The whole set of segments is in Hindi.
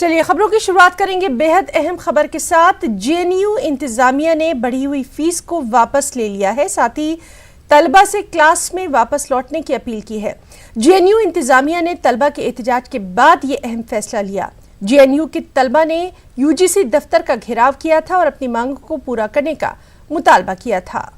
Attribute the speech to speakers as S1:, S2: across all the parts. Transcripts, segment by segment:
S1: चलिए खबरों की शुरुआत करेंगे बेहद अहम खबर के साथ। जेएनयू इंतजामिया ने बढ़ी हुई फीस को वापस ले लिया है, साथ ही तलबा से क्लास में वापस लौटने की अपील की है। जेएनयू इंतजामिया ने तलबा के एहतजाज के बाद ये अहम फैसला लिया। जेएनयू के तलबा ने यूजीसी दफ्तर का घेराव किया था और अपनी मांगों को पूरा करने का मुतालबा किया था।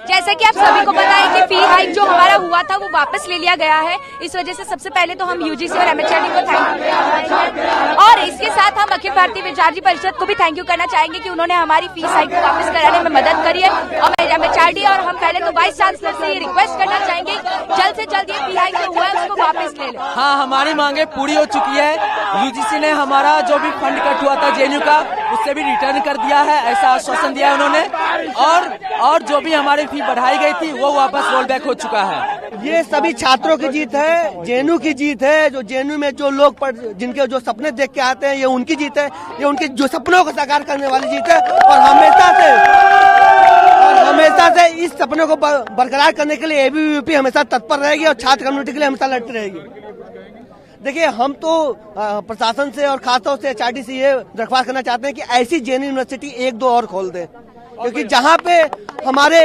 S2: जैसा कि आप सभी को पता है कि फी हाइक जो हमारा हुआ था वो वापस ले लिया गया है। इस वजह से सबसे पहले तो हम यूजीसी और एमएचआरडी को थैंक यू, और इसके साथ हम अखिल भारतीय विद्यार्थी परिषद को भी थैंक यू करना चाहेंगे कि उन्होंने हमारी फीस हाइक को वापस कराने में मदद करी है। और एमएचआरडी और हम पहले तो वाइस चांसलर से ये रिक्वेस्ट करना चाहेंगे जल्द से जल्द ये फी हाइक जो हुआ है उसको वापस ले लें।
S3: हाँ, हमारी मांगे पूरी हो चुकी है। यूजीसी ने हमारा जो भी फंड कट हुआ था जेएनयू का उससे भी रिटर्न कर दिया है, ऐसा आश्वासन दिया है उन्होंने। और जो भी हमारी फी बढ़ाई गई थी वो वापस रोल बैक हो चुका है।
S4: ये सभी छात्रों की जीत है, जेएनयू की जीत है। जो जेएनयू में जो लोग जिनके जो सपने देख के आते हैं ये उनकी जीत है, ये उनके जो सपनों को साकार करने वाली जीत है। और हमेशा से इस सपनों को बरकरार करने के लिए एबीवीपी हमेशा तत्पर रहेगी और छात्र कम्युनिटी के लिए हमेशा लड़ती रहेगी। देखिए, हम तो प्रशासन से और खासतौर से एचआरडी से ये दरख्वास्त करना चाहते हैं कि ऐसी जेएनयू यूनिवर्सिटी एक दो और खोल दें, क्योंकि जहाँ पे हमारे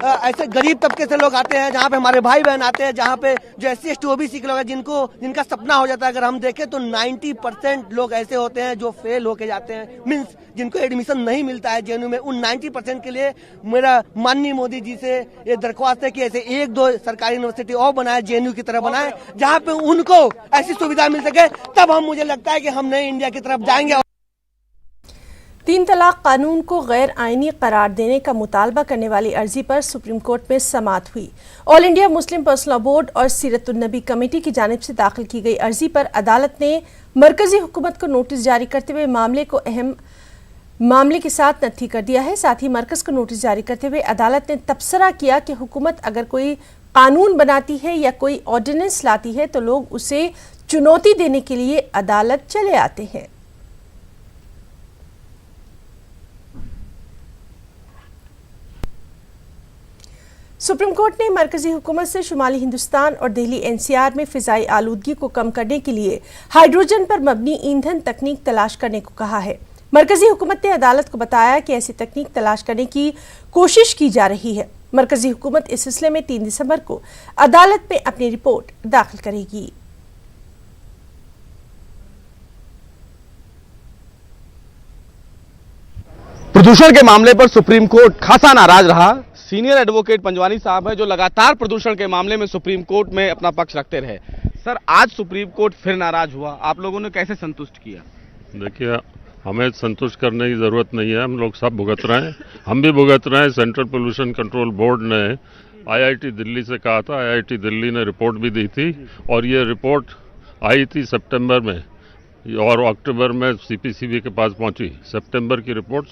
S4: ऐसे गरीब तबके से लोग आते हैं, जहाँ पे हमारे भाई बहन आते हैं, जहाँ पे जो SC ST OBC के लोग हैं जिनका सपना हो जाता है, अगर हम देखें तो 90% लोग ऐसे होते हैं जो फेल होके जाते हैं, मीन्स जिनको एडमिशन नहीं मिलता है जेएनयू में। उन 90% के लिए मेरा माननीय मोदी जी से ये दरख्वास्त है कि ऐसे एक दो सरकारी यूनिवर्सिटी और बनाए, जेएनयू की तरह बनाए, जहाँ पे उनको ऐसी सुविधा मिल सके। तब हम मुझे लगता है कि हम नई इंडिया की तरफ जाएंगे।
S1: 3 तलाक कानून को गैर आईनी करार देने का मुतालबा करने वाली अर्जी पर सुप्रीम कोर्ट में समाअत हुई। All India Muslim personal law board और सीरतुन्नबी कमेटी की जानिब से दाखिल की गई अर्जी पर अदालत ने मरकजी हुकूमत को नोटिस जारी करते हुए मामले को अहम मामले के साथ नत्थी कर दिया है। साथ ही मरकज को नोटिस जारी करते हुए अदालत ने तबसरा किया कि हुकूमत अगर कोई कानून बनाती है या कोई ऑर्डिनेंस लाती है तो लोग उसे चुनौती देने के लिए अदालत चले आते हैं। सुप्रीम कोर्ट ने मरकजी हुकूमत से शुमाली हिंदुस्तान और दिल्ली NCR में फिजाई आलूदगी को कम करने के लिए हाइड्रोजन पर मबनी ईंधन तकनीक तलाश करने को कहा है। मरकजी हुकूमत ने अदालत को बताया कि ऐसी तकनीक तलाश करने की कोशिश की जा रही है। मरकजी हुकूमत इस सिलसिले में 3 दिसंबर को अदालत में अपनी रिपोर्ट दाखिल करेगी।
S5: प्रदूषण के मामले पर सुप्रीम कोर्ट खासा नाराज रहा। सीनियर एडवोकेट पंजवानी साहब हैं जो लगातार प्रदूषण के मामले में सुप्रीम कोर्ट में अपना पक्ष रखते रहे। सर, आज सुप्रीम कोर्ट फिर नाराज हुआ, आप लोगों ने कैसे संतुष्ट किया?
S6: देखिए, हमें संतुष्ट करने की जरूरत नहीं है, हम लोग सब भुगत रहे हैं, हम भी भुगत रहे हैं। सेंट्रल पोल्यूशन कंट्रोल बोर्ड ने IIT दिल्ली से कहा था, IIT दिल्ली ने रिपोर्ट भी दी थी और ये रिपोर्ट आई थी सितंबर में और अक्टूबर में CPCB के पास पहुंची। सितंबर की रिपोर्ट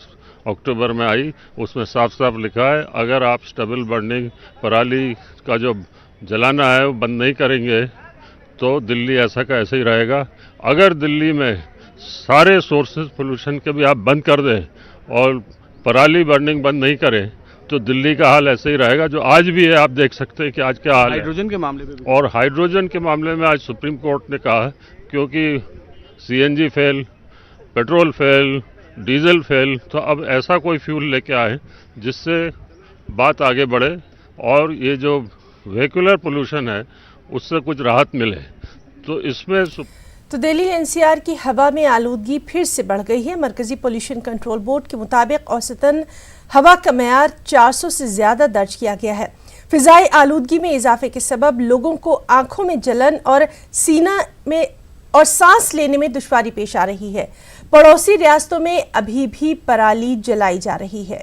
S6: अक्टूबर में आई, उसमें साफ साफ लिखा है अगर आप स्टेबल बर्निंग पराली का जो जलाना है वो बंद नहीं करेंगे तो दिल्ली ऐसा का ऐसे ही रहेगा। अगर दिल्ली में सारे सोर्सेज पोल्यूशन के भी आप बंद कर दें और पराली बर्निंग बंद नहीं करें तो दिल्ली का हाल ऐसे ही रहेगा जो आज भी है। आप देख सकते हैं कि आज क्या हाल है
S5: हाइड्रोजन के मामले में भी।
S6: और हाइड्रोजन के मामले में आज सुप्रीम कोर्ट ने कहा क्योंकि CNG fail, petrol fail, diesel fail, तो अब ऐसा कोई फ्यूल लेके आए जिससे बात आगे बढ़े और ये जो व्हीकुलर पोल्यूशन है उससे कुछ राहत मिले। तो इसमें
S1: तो दिल्ली NCR की हवा में आलूदगी फिर से बढ़ गई है। मरकजी पोल्यूशन कंट्रोल बोर्ड के मुताबिक औसतन हवा का मेयार 400 से ज्यादा दर्ज किया गया है। फिजाई आलूदगी में इजाफे के सबब लोगों को आंखों में जलन और सीना में और सांस लेने में दुश्वारी पेश आ रही है। पड़ोसी रियासतों में अभी भी पराली जलाई जा रही है।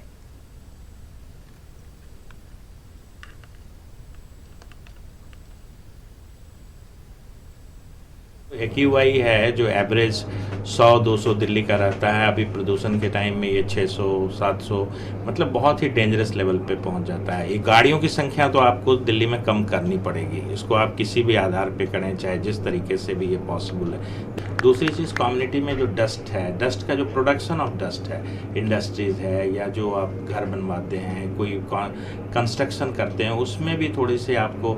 S7: AQI है जो एवरेज 100-200 दिल्ली का रहता है, अभी प्रदूषण के टाइम में ये 600-700 मतलब बहुत ही डेंजरस लेवल पे पहुंच जाता है। ये गाड़ियों की संख्या तो आपको दिल्ली में कम करनी पड़ेगी, इसको आप किसी भी आधार पे करें, चाहे जिस तरीके से भी ये पॉसिबल है। दूसरी चीज़, कम्युनिटी में जो डस्ट है, डस्ट का जो प्रोडक्शन ऑफ डस्ट है, इंडस्ट्रीज़ है या जो आप घर बनवाते हैं, कोई कंस्ट्रक्शन करते हैं, उसमें भी थोड़ी सी आपको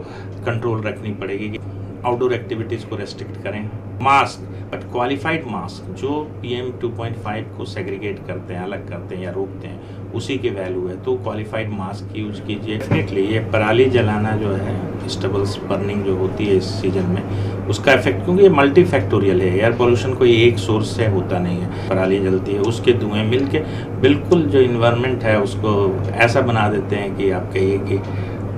S7: कंट्रोल रखनी पड़ेगी। आउटडोर एक्टिविटीज़ को रेस्ट्रिक्ट करें। मास्क, बट क्वालिफाइड मास्क जो PM 2.5 को सेग्रीगेट करते हैं, अलग करते हैं या रोकते हैं, उसी की वैल्यू है, तो क्वालिफाइड मास्क यूज कीजिए। डेफिनेटली ये पराली जलाना जो है, स्टबल्स बर्निंग जो होती है इस सीजन में, उसका इफेक्ट, क्योंकि ये मल्टी फैक्टोरियल है, एयर पोल्यूशन कोई एक सोर्स से होता नहीं है। पराली जलती है, उसके धुएं मिल के बिल्कुल जो इन्वायरमेंट है उसको ऐसा बना देते हैं कि आप कहिए कि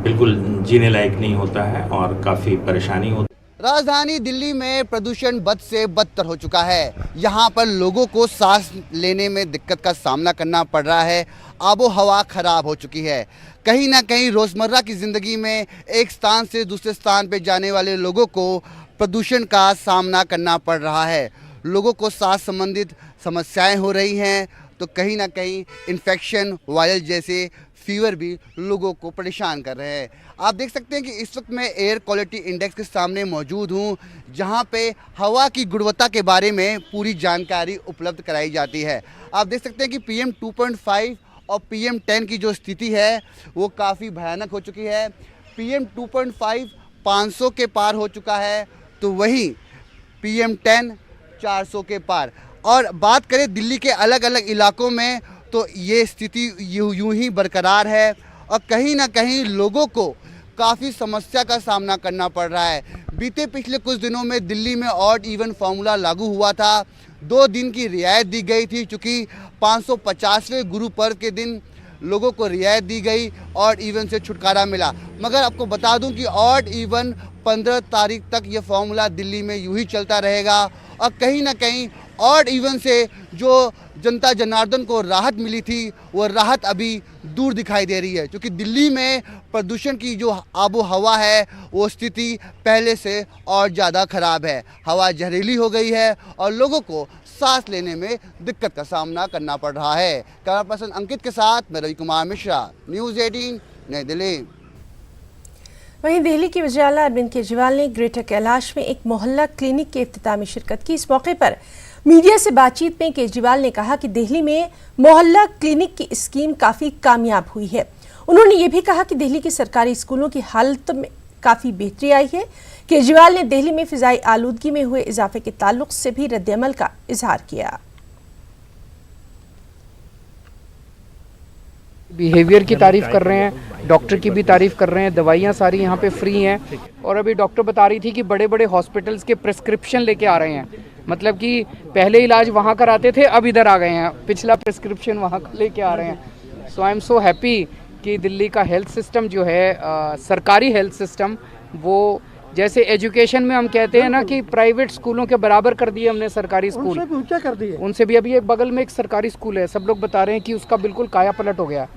S7: बिल्कुल जीने लायक नहीं होता है और काफ़ी परेशानी होती है।
S8: राजधानी दिल्ली में प्रदूषण बद से बदतर हो चुका है। यहाँ पर लोगों को सांस लेने में दिक्कत का सामना करना पड़ रहा है। आबो हवा खराब हो चुकी है। कहीं ना कहीं रोज़मर्रा की ज़िंदगी में एक स्थान से दूसरे स्थान पर जाने वाले लोगों को प्रदूषण का सामना करना पड़ रहा है। लोगों को सांस संबंधित समस्याएं हो रही हैं, तो कहीं ना कहीं इन्फेक्शन, वायरल जैसे फीवर भी लोगों को परेशान कर रहे हैं। आप देख सकते हैं कि इस वक्त मैं एयर क्वालिटी इंडेक्स के सामने मौजूद हूं, जहां पे हवा की गुणवत्ता के बारे में पूरी जानकारी उपलब्ध कराई जाती है। आप देख सकते हैं कि PM 2.5 और PM 10 की जो स्थिति है वो काफ़ी भयानक हो चुकी है। PM 2.5 500 के पार हो चुका है, तो वहीं PM 10 400 के पार। और बात करें दिल्ली के अलग अलग इलाकों में, तो ये स्थिति यूं ही बरकरार है और कहीं ना कहीं लोगों को काफ़ी समस्या का सामना करना पड़ रहा है। बीते पिछले कुछ दिनों में दिल्ली में ऑड इवन फार्मूला लागू हुआ था। 2 दिन की रियायत दी गई थी, चूँकि 550वें गुरु पर्व के दिन लोगों को रियायत दी गई, ऑड इवन से छुटकारा मिला। मगर आपको बता दूं कि ऑड इवन 15 तारीख तक ये फार्मूला दिल्ली में यूं ही चलता रहेगा और कहीं ना कहीं ऑड इवन से जो जनता जनार्दन को राहत मिली थी, वो राहत अभी दूर दिखाई दे रही है, क्योंकि दिल्ली में प्रदूषण की जो आबो हवा है वो स्थिति पहले से और ज़्यादा ख़राब है। हवा जहरीली हो गई है और लोगों को सांस लेने में दिक्कत का सामना करना पड़ रहा है। कैमरा पर्सन अंकित के साथ मैं रवि कुमार मिश्रा, न्यूज़ 18 नई दिल्ली।
S1: वहीं दिल्ली के वज़ीर अरविंद केजरीवाल ने ग्रेटर कैलाश में एक मोहल्ला क्लिनिक के इफ्तिताह में शिरकत की। इस मौके पर मीडिया से बातचीत में केजरीवाल ने कहा कि दिल्ली में मोहल्ला क्लिनिक की स्कीम काफ़ी कामयाब हुई है। उन्होंने ये भी कहा कि दिल्ली के सरकारी स्कूलों की हालत में काफ़ी बेहतरी आई है। केजरीवाल ने दिल्ली में फ़िज़ाई आलूदगी में हुए इजाफे के ताल्लुक से भी रद्द-ए-अमल का इजहार किया।
S9: बिहेवियर की तारीफ कर रहे हैं, डॉक्टर की भी तारीफ कर रहे हैं, दवाइयाँ सारी यहाँ पे फ्री हैं। और अभी डॉक्टर बता रही थी कि बड़े बड़े हॉस्पिटल्स के प्रिस्क्रिप्शन लेके आ रहे हैं, मतलब कि पहले इलाज वहाँ कराते थे, अब इधर आ गए हैं, पिछला प्रिस्क्रिप्शन वहाँ लेके आ रहे हैं। सो आई एम सो हैप्पी कि दिल्ली का हेल्थ सिस्टम जो है, सरकारी हेल्थ सिस्टम, वो जैसे एजुकेशन में हम कहते हैं ना कि प्राइवेट स्कूलों के बराबर कर दिए हमने सरकारी स्कूल, उनसे भी ऊंचा कर दिए। उनसे भी अभी एक बगल में एक सरकारी स्कूल है, सब लोग बता रहे हैं कि उसका बिल्कुल काया पलट हो गया।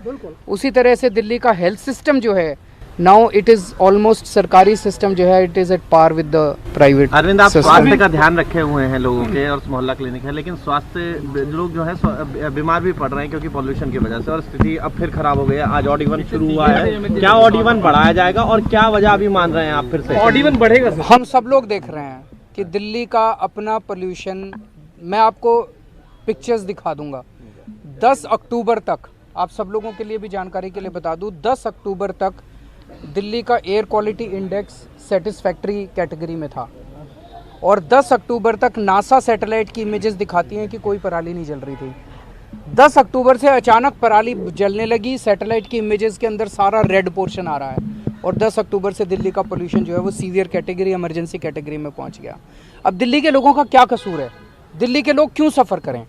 S9: उसी तरह से दिल्ली का हेल्थ सिस्टम जो है, नाउ इट इज ऑलमोस्ट सरकारी सिस्टम जो है, it is at par with the private.
S5: Arvind, आप स्वास्थ्य का ध्यान रखे हुए हैं लोगों के और मोहल्ला क्लिनिक है, लेकिन स्वास्थ्य लोग जो है बीमार भी पड़ रहे हैं क्योंकि पॉल्यूशन की वजह से, और स्थिति अब फिर खराब हो गई है। आज ऑड इवन शुरू हुआ है, क्या ऑड इवन बढ़ाया जाएगा और क्या वजह अभी मान रहे हैं आप फिर से ऑड इवन बढ़ेगा?
S9: हम सब लोग देख रहे हैं कि दिल्ली का अपना पोल्यूशन, मैं आपको पिक्चर्स दिखा दूंगा। 10 अक्टूबर तक, आप सब लोगों के लिए भी जानकारी के लिए बता दूं, 10 अक्टूबर तक दिल्ली का air quality index satisfactory category में था और 10 अक्टूबर तक नासा सैटेलाइट की इमेजेस दिखाती हैं कि कोई पराली नहीं जल रही थी। 10 अक्टूबर से अचानक पराली जलने लगी, सैटेलाइट की इमेजेस के अंदर सारा रेड पोर्शन आ रहा है और 10 अक्टूबर से दिल्ली का पोल्यूशन जो है वो सीवियर कैटेगरी, इमरजेंसी कैटेगरी में पहुंच गया। अब दिल्ली के लोगों का क्या कसूर है? दिल्ली के लोग क्यों सफ़र करें?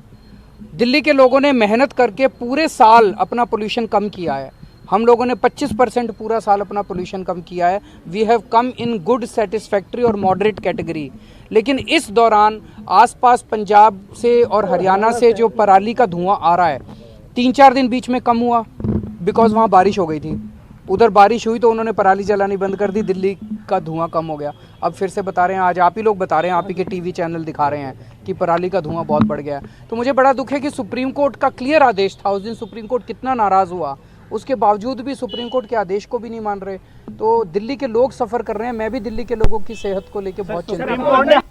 S9: दिल्ली के लोगों ने मेहनत करके पूरे साल अपना पोल्यूशन कम किया है। हम लोगों ने 25% पूरा साल अपना पोल्यूशन कम किया है। We have come in good, satisfactory और मॉडरेट कैटेगरी। लेकिन इस दौरान आसपास पंजाब से और हरियाणा से जो पराली का धुआं आ रहा है, 3-4 दिन बीच में कम हुआ बिकॉज वहाँ बारिश हो गई थी। उधर बारिश हुई तो उन्होंने पराली जलानी बंद कर दी, दिल्ली का धुआं कम हो गया। अब फिर से बता रहे हैं, आज आप ही लोग बता रहे हैं, आप ही के टीवी चैनल दिखा रहे हैं कि पराली का धुआं बहुत बढ़ गया है। तो मुझे बड़ा दुख है कि सुप्रीम कोर्ट का क्लियर आदेश था, उस दिन सुप्रीम कोर्ट कितना नाराज़ हुआ, उसके बावजूद भी सुप्रीम कोर्ट के आदेश को भी नहीं मान रहे। तो दिल्ली के लोग सफ़र कर रहे हैं, मैं भी दिल्ली के लोगों की सेहत को लेकर बहुत चिंतित हूं।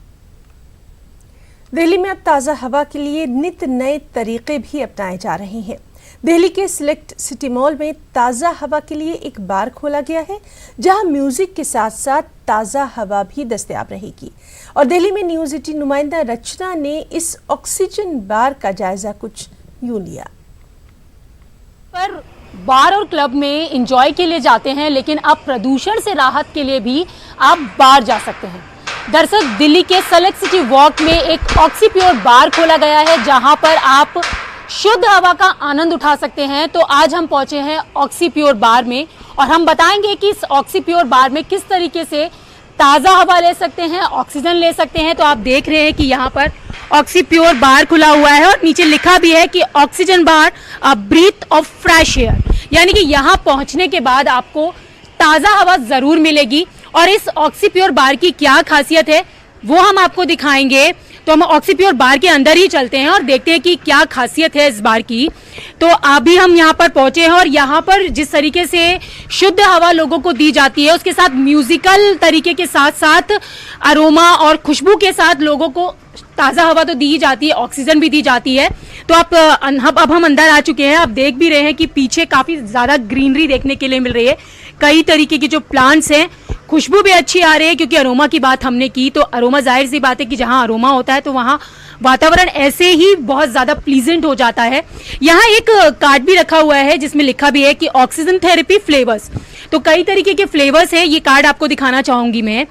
S1: दिल्ली में अब ताज़ा हवा के लिए नित नए तरीके भी अपनाए जा रहे हैं। दिल्ली के सिलेक्ट सिटी मॉल में ताज़ा हवा के लिए एक बार खोला गया है, जहां म्यूजिक के साथ साथ ताज़ा हवा भी दस्तयाब रहेगी। और दिल्ली में न्यूज़ 18 नुमाइंदा रचना ने इस ऑक्सीजन बार का जायजा कुछ यूं लिया।
S10: पर बार और क्लब में एंजॉय के लिए जाते हैं, लेकिन अब प्रदूषण से राहत के लिए भी आप बार जा सकते हैं। दरअसल दिल्ली के सेलेक्ट सिटी वॉक में एक ऑक्सीप्योर बार खोला गया है, जहां पर आप शुद्ध हवा का आनंद उठा सकते हैं। तो आज हम पहुंचे हैं ऑक्सीप्योर बार में और हम बताएंगे कि इस ऑक्सीप्योर बार में किस तरीके से ताज़ा हवा ले सकते हैं, ऑक्सीजन ले सकते हैं। तो आप देख रहे हैं कि यहाँ पर ऑक्सीप्योर बार खुला हुआ है और नीचे लिखा भी है कि oxygen bar a breath of fresh air, यानी कि यहाँ पहुँचने के बाद आपको ताज़ा हवा ज़रूर मिलेगी। और इस ऑक्सीप्योर बार की क्या खासियत है वो हम आपको दिखाएंगे। तो हम ऑक्सीप्योर बार के अंदर ही चलते हैं और देखते हैं कि क्या खासियत है इस बार की। तो अभी हम यहाँ पर पहुंचे हैं और यहाँ पर जिस तरीके से शुद्ध हवा लोगों को दी जाती है, उसके साथ म्यूजिकल तरीके के साथ साथ अरोमा और खुशबू के साथ लोगों को ताज़ा हवा तो दी जाती है, ऑक्सीजन भी दी जाती है। तो अब हम अंदर आ चुके हैं। आप देख भी रहे हैं कि पीछे काफ़ी ज़्यादा ग्रीनरी देखने के लिए मिल रही है, कई तरीके के जो प्लांट्स हैं, खुशबू भी अच्छी आ रही है। क्योंकि अरोमा की बात हमने की तो अरोमा जाहिर सी बात है कि जहाँ अरोमा होता है तो वहाँ वातावरण ऐसे ही बहुत ज़्यादा प्लीजेंट हो जाता है। यहाँ एक कार्ड भी रखा हुआ है जिसमें लिखा भी है कि ऑक्सीजन थेरेपी फ्लेवर्स। तो कई तरीके के फ्लेवर्स हैं। ये कार्ड आपको दिखाना चाहूँगी मैं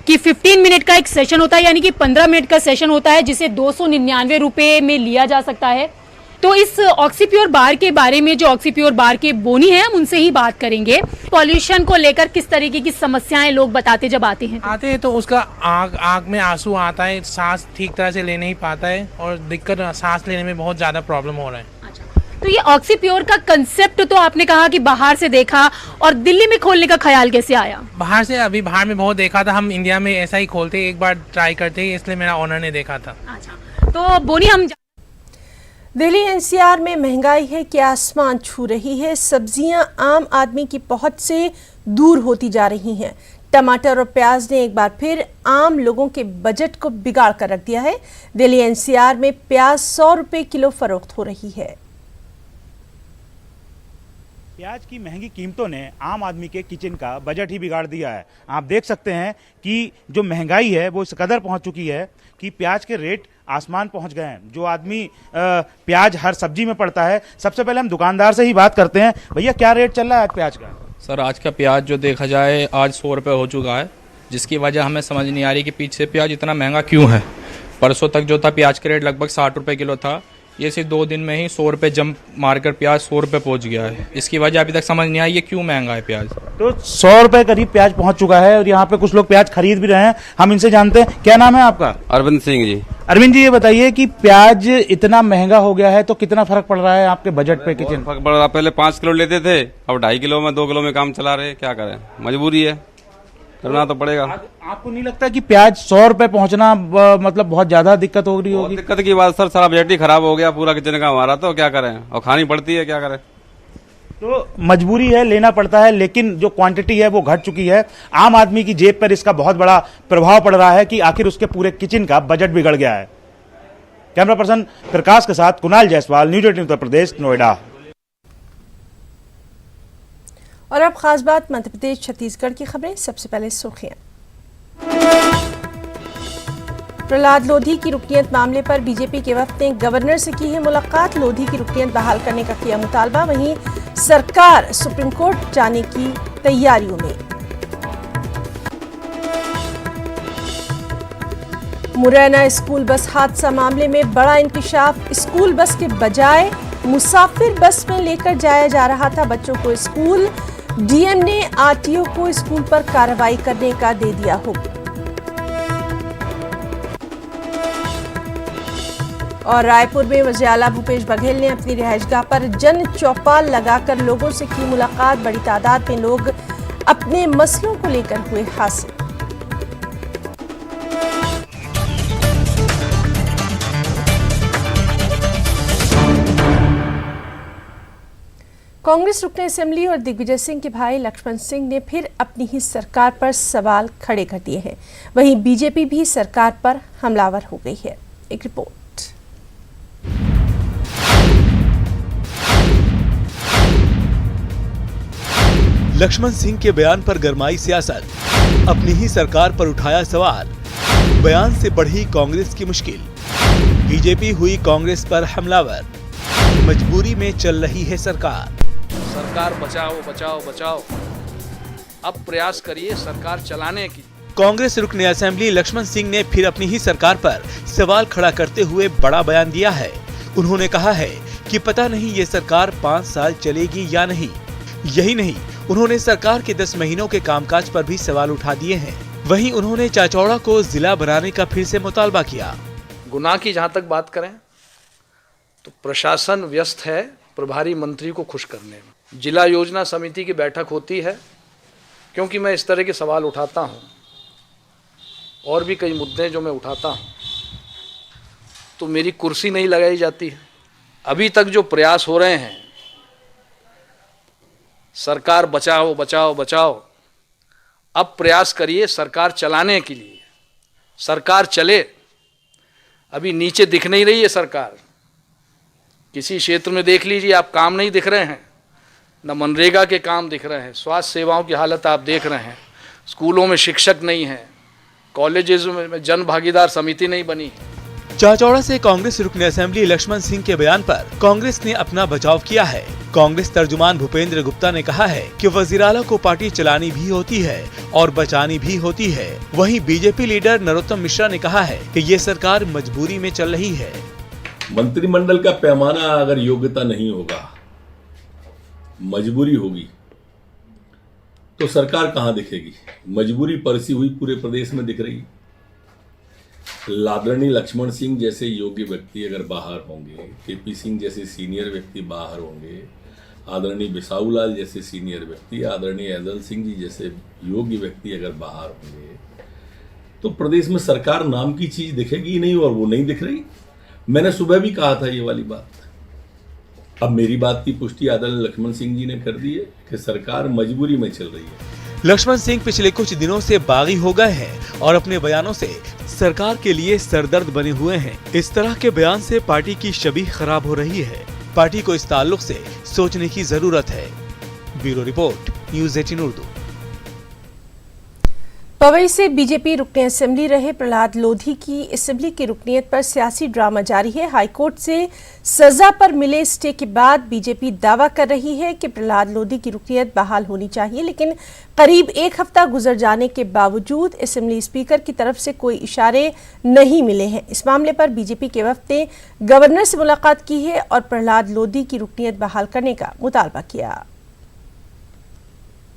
S10: कि 15 मिनट का एक सेशन होता है, यानी कि 15 मिनट का सेशन होता है, जिसे 299 रुपये में लिया जा सकता है। तो इस ऑक्सीप्योर बार के बारे में जो ऑक्सीप्योर बार के बोनी हैं, हम उनसे ही बात करेंगे। पॉल्यूशन को लेकर किस तरीके की समस्याएं लोग बताते जब आते हैं
S11: तो उसका आँख में आंसू आता है, सांस ठीक तरह से ले नहीं पाता है और दिक्कत सांस लेने में बहुत ज़्यादा प्रॉब्लम हो रहा है।
S10: तो ये ऑक्सीप्योर का कंसेप्ट तो आपने कहा कि बाहर से देखा, और दिल्ली में खोलने का ख्याल कैसे आया?
S11: बाहर से, अभी बाहर में बहुत देखा था, हम इंडिया में ऐसा ही खोलते, एक बार ट्राई करते, इसलिए मेरा ओनर ने देखा था।
S10: अच्छा, तो बोनी हम
S1: दिल्ली एनसीआर में महंगाई है कि आसमान छू रही है। सब्जियां आम आदमी की पहुंच से दूर होती जा रही हैं। टमाटर और प्याज ने एक बार फिर आम लोगों के बजट को बिगाड़ कर रख दिया है। दिल्ली एनसीआर में प्याज 100 रुपए किलो फरोख्त हो रही है।
S12: प्याज की महंगी कीमतों ने आम आदमी के किचन का बजट ही बिगाड़ दिया है। आप देख सकते हैं कि जो महंगाई है वो इस कदर पहुंच चुकी है कि प्याज के रेट आसमान पहुंच गए हैं। जो आदमी प्याज हर सब्जी में पड़ता है, सबसे पहले हम दुकानदार से ही बात करते हैं। भैया क्या रेट चल रहा है आज प्याज का?
S13: सर आज का प्याज जो देखा जाए आज 100 रुपये हो चुका है, जिसकी वजह हमें समझ नहीं आ रही कि पीछे प्याज इतना महंगा क्यों है। परसों तक जो था प्याज का रेट लगभग 60 रुपये किलो था, ये सिर्फ 2 दिन में ही 100 रुपये जंप मारकर प्याज 100 रुपये पहुंच गया है। इसकी वजह अभी तक समझ नहीं आई ये क्यों महंगा है प्याज।
S12: तो 100 रुपये करीब प्याज पहुंच चुका है और यहाँ पे कुछ लोग प्याज खरीद भी रहे हैं। हम इनसे जानते हैं, क्या नाम है आपका?
S14: अरविंद सिंह जी।
S12: अरविंद जी, ये बताइए कि प्याज इतना महंगा हो गया है तो कितना फर्क पड़ रहा है आपके बजट पे? किचन
S14: फर्क पड़ रहा, पहले 5 किलो लेते थे, अब 2.5 किलो में 2 किलो में काम चला रहे, क्या करें, मजबूरी है, करना तो पड़ेगा।
S12: आपको नहीं लगता कि प्याज 100 रुपए पहुंचना मतलब बहुत ज्यादा दिक्कत हो रही होगी?
S14: दिक्कत की बात सर, सारा बजट ही खराब हो गया पूरा किचन का हमारा, तो क्या करें, और खानी पड़ती है, क्या करें।
S12: तो मजबूरी है, लेना पड़ता है, लेकिन जो क्वांटिटी है वो घट चुकी है। आम आदमी की जेब पर इसका बहुत बड़ा प्रभाव पड़ रहा है कि आखिर उसके पूरे किचन का बजट बिगड़ गया है। कैमरा पर्सन प्रकाश के साथ कुणाल जायसवाल, न्यूज़ 18 उत्तर प्रदेश, नोएडा।
S1: और अब खास बात मध्य प्रदेश छत्तीसगढ़ की खबरें। सबसे पहले सुर्खियां। प्रहलाद लोधी की रुकनीत मामले पर बीजेपी के वफद ने गवर्नर से की है मुलाकात। लोधी की रुकनीत बहाल करने का किया मुतालबा। वहीं सरकार सुप्रीम कोर्ट जाने की तैयारियों में। मुरैना स्कूल बस हादसा मामले में बड़ा इंकशाफ। स्कूल बस के बजाय मुसाफिर बस में लेकर जाया जा रहा था बच्चों को स्कूल। डीएम ने आरटीओ को स्कूल पर कार्रवाई करने का दे दिया हुक्म। और रायपुर में वज़ीर आला भूपेश बघेल ने अपनी रिहाइशगाह पर जन चौपाल लगाकर लोगों से की मुलाकात। बड़ी तादाद में लोग अपने मसलों को लेकर हुए हाजिर। कांग्रेस रुकन असेंबली और दिग्विजय सिंह के भाई लक्ष्मण सिंह ने फिर अपनी ही सरकार पर सवाल खड़े कर दिए हैं। वहीं बीजेपी भी सरकार पर हमलावर हो गई है। एक रिपोर्ट।
S15: लक्ष्मण सिंह के बयान पर गरमाई सियासत, अपनी ही सरकार पर उठाया सवाल, बयान से बढ़ी कांग्रेस की मुश्किल, बीजेपी हुई कांग्रेस पर हमलावर, मजबूरी में चल रही है सरकार।
S16: सरकार बचाओ बचाओ बचाओ, अब प्रयास करिए सरकार चलाने की।
S15: कांग्रेस रुकन असेंबली लक्ष्मण सिंह ने फिर अपनी ही सरकार पर सवाल खड़ा करते हुए बड़ा बयान दिया है। उन्होंने कहा है कि पता नहीं ये सरकार 5 साल चलेगी या नहीं। यही नहीं, उन्होंने सरकार के 10 महीनों के कामकाज पर भी सवाल उठा दिए हैं। वहीं उन्होंने चाचौड़ा को जिला बनाने का फिर से मुतालबा किया।
S16: गुनाह की जहां तक बात करें तो प्रशासन व्यस्त है प्रभारी मंत्री को खुश करने में। जिला योजना समिति की बैठक होती है, क्योंकि मैं इस तरह के सवाल उठाता हूं और भी कई मुद्दे जो मैं उठाता हूं, तो मेरी कुर्सी नहीं लगाई जाती है। अभी तक जो प्रयास हो रहे हैं सरकार बचाओ बचाओ बचाओ, अब प्रयास करिए सरकार चलाने के लिए। सरकार चले, अभी नीचे दिख नहीं रही है सरकार। किसी क्षेत्र में देख लीजिए आप, काम नहीं दिख रहे हैं, न मनरेगा के काम दिख रहे हैं, स्वास्थ्य सेवाओं की हालत आप देख रहे हैं, स्कूलों में शिक्षक नहीं है, कॉलेजेस में जन भागीदार समिति नहीं बनी।
S15: चाचौड़ा से कांग्रेस रुकन असेंबली लक्ष्मण सिंह के बयान पर कांग्रेस ने अपना बचाव किया है। कांग्रेस तर्जुमान भूपेंद्र गुप्ता ने कहा है कि वजीराला को पार्टी चलानी भी होती है और बचानी भी होती है। वहीं बीजेपी लीडर नरोत्तम मिश्रा ने कहा है कि ये सरकार मजबूरी में चल रही है।
S17: मंत्रिमंडल का पैमाना अगर योग्यता नहीं होगा, मजबूरी होगी, तो सरकार कहां दिखेगी? मजबूरी परसी हुई पूरे प्रदेश में दिख रही। आदरणीय लक्ष्मण सिंह जैसे योग्य व्यक्ति अगर बाहर होंगे, केपी सिंह जैसे सीनियर व्यक्ति बाहर होंगे, आदरणीय बिसाऊलाल जैसे सीनियर व्यक्ति, आदरणीय ऐदल सिंह जी जैसे योग्य व्यक्ति अगर बाहर होंगे, तो प्रदेश में सरकार नाम की चीज दिखेगी नहीं, और वो नहीं दिख रही। मैंने सुबह भी कहा था ये वाली बात। अब मेरी बात की पुष्टि आदरणीय लक्ष्मण सिंह जी ने कर दी है कि सरकार मजबूरी में चल रही है।
S15: लक्ष्मण सिंह पिछले कुछ दिनों से बागी हो गए हैं और अपने बयानों से सरकार के लिए सरदर्द बने हुए हैं। इस तरह के बयान से पार्टी की छवि खराब हो रही है। पार्टी को इस ताल्लुक से सोचने की जरूरत है। Bureau report, news 18 Urdu.
S1: Powai से बीजेपी रुकन असेंबली रहे प्रहलाद लोधी की असेंबली की रुकनीयत पर सियासी ड्रामा जारी है। हाईकोर्ट से सजा पर मिले स्टे के बाद बीजेपी दावा कर रही है कि प्रहलाद लोधी की रुकनीयत बहाल होनी चाहिए, लेकिन करीब 1 हफ्ता गुजर जाने के बावजूद असेंबली स्पीकर की तरफ से कोई इशारे नहीं मिले हैं। इस मामले पर बीजेपी के वफद ने गवर्नर से मुलाकात की है और प्रहलाद लोधी की रुकनीयत बहाल करने का मुतालबा किया।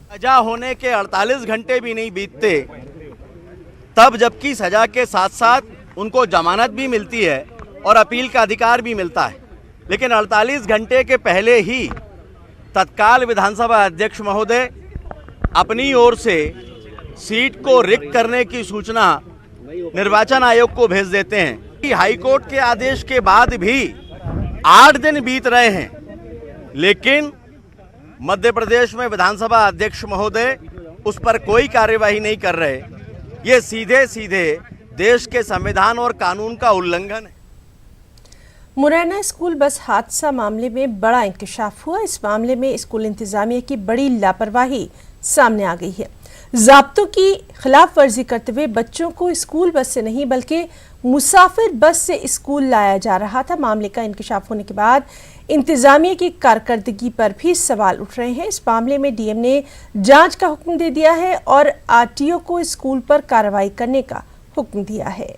S18: सजा होने के 48 घंटे भी नहीं बीतते, तब जबकि सजा के साथ साथ उनको जमानत भी मिलती है और अपील का अधिकार भी मिलता है, लेकिन 48 घंटे के पहले ही तत्काल विधानसभा अध्यक्ष महोदय अपनी ओर से सीट को रिक्त करने की सूचना निर्वाचन आयोग को भेज देते हैं। हाईकोर्ट के आदेश के बाद भी 8 दिन बीत रहे हैं, लेकिन मध्य प्रदेश में विधानसभा अध्यक्ष महोदय उस पर कोई कार्यवाही नहीं कर रहे। ये सीधे सीधे देश के संविधान और कानून का उल्लंघन है।
S1: मुरैना स्कूल बस हादसा मामले में बड़ा इंकशाफ हुआ। इस मामले में स्कूल इंतजामिया की बड़ी लापरवाही सामने आ गई है। ज़ाब्तों की खिलाफ वर्जी करते हुए बच्चों को स्कूल बस से नहीं बल्कि मुसाफिर बस से स्कूल लाया जा रहा था। मामले का इंकशाफ होने के बाद इंतजामिया की कारकर्दगी पर भी सवाल उठ रहे हैं। इस मामले में डीएम ने जांच का हुक्म दे दिया है और आरटीओ को स्कूल पर कार्रवाई करने का हुक्म दिया है।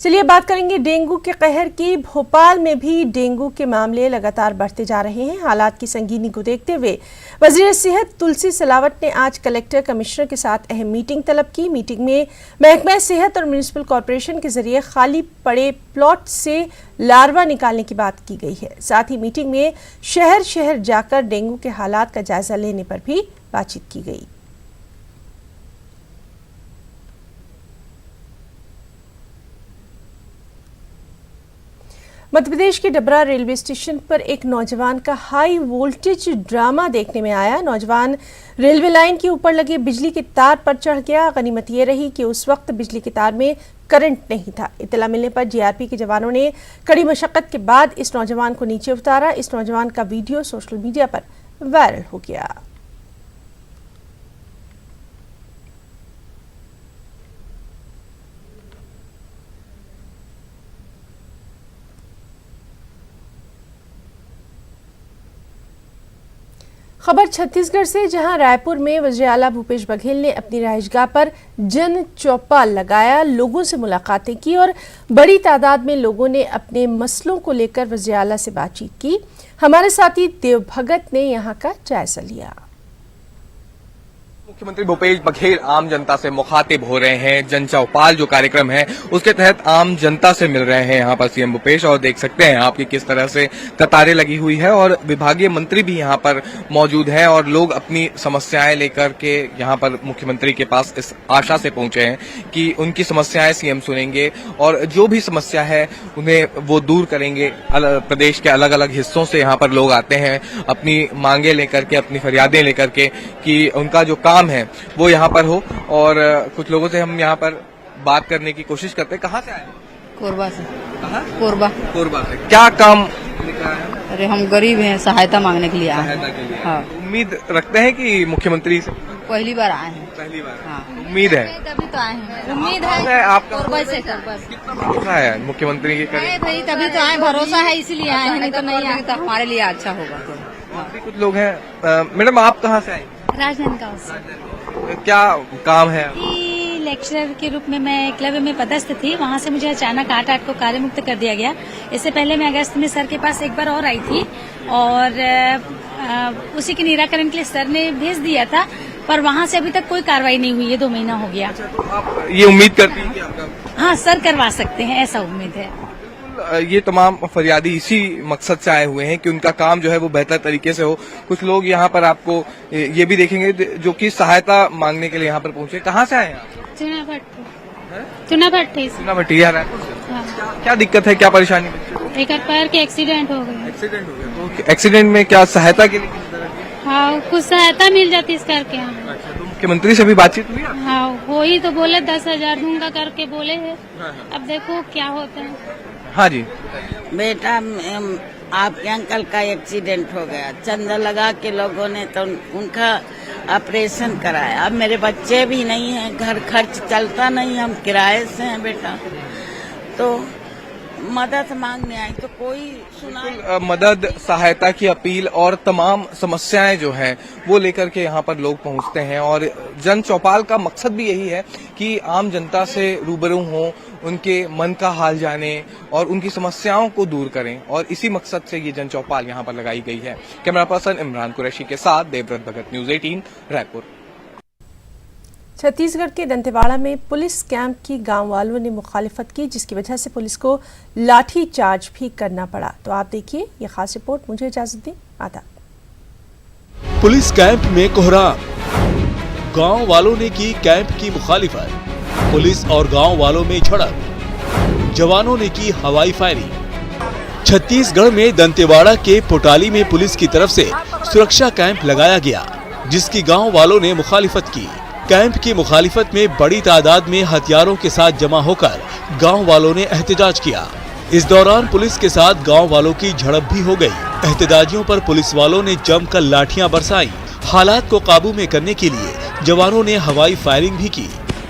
S1: चलिए बात करेंगे डेंगू के कहर की। भोपाल में भी डेंगू के मामले लगातार बढ़ते जा रहे हैं। हालात की संगीनी को देखते हुए वजीर सेहत तुलसी सिलावट ने आज कलेक्टर कमिश्नर के साथ अहम मीटिंग तलब की। मीटिंग में महकमा सेहत और म्यूनिसिपल कॉरपोरेशन के जरिए खाली पड़े प्लॉट से लार्वा निकालने की बात की गई है। साथ ही मीटिंग में शहर शहर जाकर डेंगू के हालात का जायजा लेने पर भी बातचीत की गई। मध्य प्रदेश के डबरा रेलवे स्टेशन पर एक नौजवान का हाई वोल्टेज ड्रामा देखने में आया। नौजवान रेलवे लाइन के ऊपर लगे बिजली के तार पर चढ़ गया। गनीमत ये रही कि उस वक्त बिजली के तार में करंट नहीं था। इत्तला मिलने पर जीआरपी के जवानों ने कड़ी मशक्कत के बाद इस नौजवान को नीचे उतारा। इस नौजवान का वीडियो सोशल मीडिया पर वायरल हो गया। खबर छत्तीसगढ़ से, जहां रायपुर में वज़ीर आला भूपेश बघेल ने अपनी रहायशगाह पर जन चौपाल लगाया, लोगों से मुलाकातें की और बड़ी तादाद में लोगों ने अपने मसलों को लेकर वज़ीर आला से बातचीत की। हमारे साथी देव भगत ने यहां का जायजा लिया।
S19: मुख्यमंत्री भूपेश बघेल आम जनता से मुखातिब हो रहे हैं। जन चौपाल जो कार्यक्रम है उसके तहत आम जनता से मिल रहे हैं यहाँ पर सीएम भूपेश, और देख सकते हैं आपकी किस तरह से कतारें लगी हुई है और विभागीय मंत्री भी यहाँ पर मौजूद हैं और लोग अपनी समस्याएं लेकर के यहाँ पर मुख्यमंत्री के पास इस आशा से पहुंचे हैं कि उनकी समस्याएं सीएम सुनेंगे और जो भी समस्या है उन्हें वो दूर करेंगे। प्रदेश के अलग अलग हिस्सों से यहाँ पर लोग आते हैं अपनी मांगे लेकर के, अपनी फरियादें लेकर के कि उनका जो काम है वो यहाँ पर हो। और कुछ लोगों से हम यहाँ पर बात करने की कोशिश करते हैं। कहाँ से आए?
S20: कोरबा से। कोरबा।
S19: कोरबा से। क्या काम लेकर आए हैं?
S20: अरे हम गरीब हैं, सहायता मांगने के लिए आए हैं।
S19: सहायता के लिए।
S20: हाँ।
S19: उम्मीद रखते हैं कि मुख्यमंत्री से?
S20: पहली बार आए हैं।
S19: पहली बार।
S20: हाँ।
S19: उम्मीद है?
S20: तभी तो आए हैं। उम्मीद है
S19: आपका?
S20: कोरबा से। कितना
S19: भरोसा है मुख्यमंत्री के करें?
S20: तभी तो आए, भरोसा है इसीलिए आए हैं, नहीं तो नहीं आए तो हमारे लिए अच्छा होगा।
S19: कुछ लोग हैं। मैडम आप कहाँ से आए?
S21: राजनांदगांव से।
S19: क्या काम है?
S21: लेक्चरर के रूप में मैं क्लब में पदस्थ थी, वहाँ से मुझे अचानक 8 को कार्य मुक्त कर दिया गया। इससे पहले मैं अगस्त में सर के पास एक बार और आई थी और उसी के निराकरण के लिए सर ने भेज दिया था, पर वहाँ से अभी तक कोई कार्रवाई नहीं हुई है। 2 महीना हो गया।
S19: तो आप ये उम्मीद करती हैं कि आपका?
S21: हाँ, सर करवा सकते हैं, ऐसा उम्मीद है।
S19: ये तमाम फरियादी इसी मकसद से आए हुए हैं कि उनका काम जो है वो बेहतर तरीके से हो। कुछ लोग यहाँ पर आपको ये भी देखेंगे जो कि सहायता मांगने के लिए यहाँ पर पहुंचे। कहाँ से आए हैं आप? चुनाभट्टी। क्या दिक्कत है, क्या परेशानी?
S21: एक पैर के एक्सीडेंट हो गया।
S19: एक्सीडेंट हो गया? तो एक्सीडेंट में क्या सहायता के लिए?
S21: हाँ, कुछ सहायता मिल जाती इस करके।
S19: अच्छा, तो मुख्यमंत्री से भी बातचीत हुई?
S21: हाँ, वो ही तो बोले 10,000 दूंगा करके बोले हैं। अब देखो क्या होता है।
S19: हाँ जी
S22: बेटा, आपके अंकल का एक्सीडेंट हो गया, चंदा लगा के लोगों ने तो उनका ऑपरेशन कराया। अब मेरे बच्चे भी नहीं हैं, घर खर्च चलता नहीं, हम किराए से हैं बेटा, तो मदद मांगने आई तो कोई सुना।
S19: मदद, सहायता की अपील और तमाम समस्याएं जो हैं वो लेकर के यहाँ पर लोग पहुँचते हैं और जन चौपाल का मकसद भी यही है कि आम जनता से रूबरू हों, उनके मन का हाल जाने और उनकी समस्याओं को दूर करें, और इसी मकसद से ये जन चौपाल यहाँ पर लगाई गई है। कैमरा पर्सन इमरान कुरैशी के साथ देवव्रत भगत, न्यूज़ 18 रायपुर।
S1: छत्तीसगढ़ के दंतेवाड़ा में पुलिस कैंप की गांव वालों ने मुखालिफत की, जिसकी वजह से पुलिस को लाठी चार्ज भी करना पड़ा। तो आप देखिए ये खास रिपोर्ट। मुझे इजाजत दें, आदाब।
S15: पुलिस कैंप में कोहराम, गांव वालों ने की कैंप की मुखालिफत। पुलिस और गांव वालों में झड़प, जवानों ने की हवाई फायरिंग। छत्तीसगढ़ में दंतेवाड़ा के पोटाली में पुलिस की तरफ से सुरक्षा कैंप लगाया गया, जिसकी गांव वालों ने मुखालिफत की। कैंप की मुखालिफत में बड़ी तादाद में हथियारों के साथ जमा होकर गांव वालों ने एहतजाज किया। इस दौरान पुलिस के साथ गांव वालों की झड़प भी हो गई। एहतजाजियों पर पुलिस वालों ने जमकर लाठियां बरसाई। हालात को काबू में करने के लिए जवानों ने हवाई फायरिंग भी की।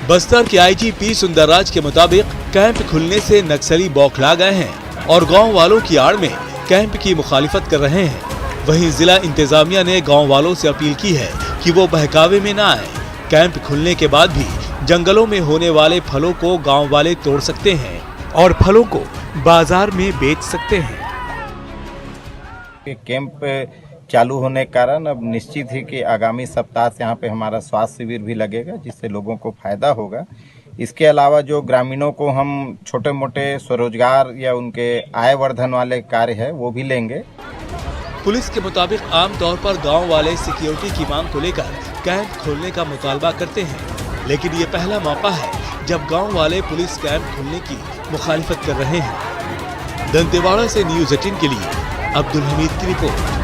S15: बस्तर के आईजीपी सुंदरराज के मुताबिक कैंप खुलने से नक्सली बौखला गए हैं और गाँव वालों की आड़ में कैंप की मुखालिफत कर रहे हैं। वहीं जिला इंतजामिया ने गाँव वालों से अपील की है कि वो बहकावे में न आए। कैंप खुलने के बाद भी जंगलों में होने वाले फलों को गांव वाले तोड़ सकते हैं और फलों को बाजार में बेच सकते हैं।
S23: कैंप चालू होने के कारण अब निश्चित है कि आगामी सप्ताह से यहाँ पे हमारा स्वास्थ्य शिविर भी लगेगा, जिससे लोगों को फायदा होगा। इसके अलावा जो ग्रामीणों को हम छोटे मोटे स्वरोजगार या उनके आय वर्धन वाले कार्य है वो भी लेंगे।
S15: पुलिस के मुताबिक आमतौर पर गांव वाले सिक्योरिटी की मांग को लेकर कैंप खोलने का मुतालबा करते हैं, लेकिन ये पहला मौका है जब गांव वाले पुलिस कैंप खोलने की मुखालिफत कर रहे हैं। दंतेवाड़ा से न्यूज 18 के लिए अब्दुल हमीद की रिपोर्ट।